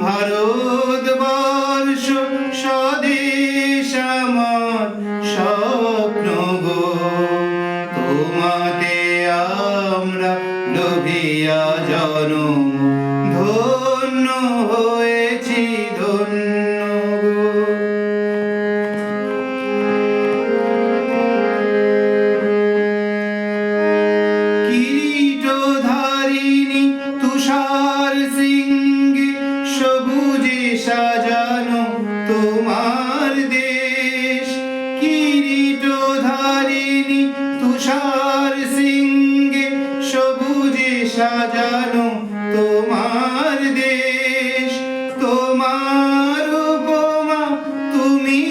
ভারতবর্ষ স্বদেশ আমার স্বপ্ন গো, তোমাতে আমরা লোভিয়া জনম ধন্য হয়েছি ধন্য গো। কিরীটধারিণী তুষার শৃঙ্গে সবুজে সাজানো তোমার দেশ, কিরীটধারিণী তুষার শৃঙ্গে সবুজে সাজানো তোমার দেশ। তোমার উপমা তুমি,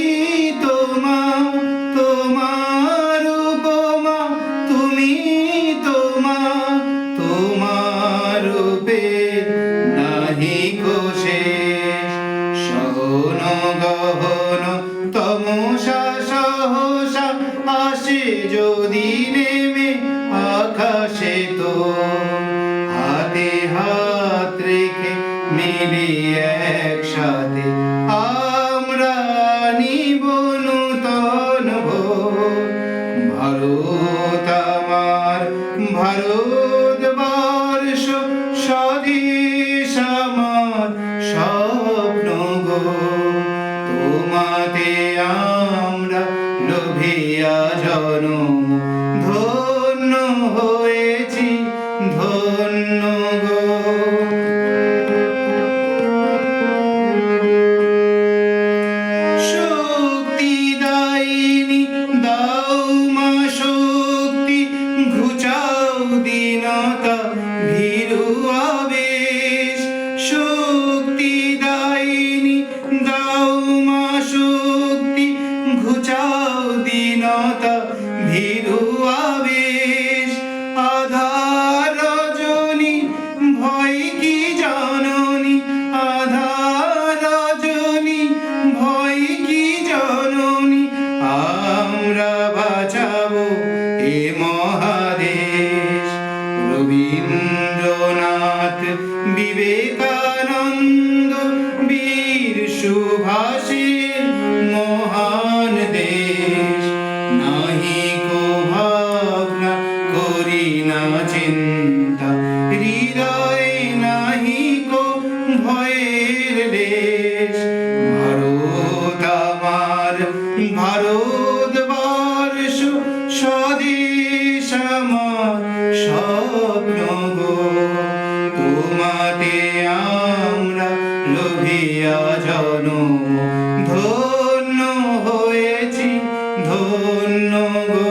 তোমার উপমা তুমি, তোমার রূপে নাহি কো শেষ। সহন গহন তমসা সহসা আসে যদি নেমে আকাশে, তো হাতে হাত রেখে মিলি একসাথে আমরা নিব নূতন ভোর। ভারত আমার ভারতবর্ষ স্বদেশ আমার স্বপ্ন গো, তোমাতে আমরা লোভিয়া জনম ধন্য হয়েছি ধন্য গো। শক্তি দায়িনী দাও মা শক্তি, ঘুচাও দীনতা ভীরু আবেশ। শক্তি দায়িনী দাও মা শক্তি, ঘুচাও দীনতা ভীরু আবেশ। আধার রজনী ভয় কি জননী, আধার রজনী ভয় কি জননী, আমরা বাঁচাবো এ মহাদেশ। রবীন্দ্রনাথ বিবেকানন্দ বীর সুভাষের মহান দেশ। নাহি কো ভাবনা করি না চিন্তা, হৃদয়ে নাহি কো ভয়ের লেশ। ভারত আমার ভারতবর্ষ স্বদেশ আমার স্বপ্ন গো, তোমাতে আমরা লোভিয়া জনম ধন্য হয়েছি ধন্য গো।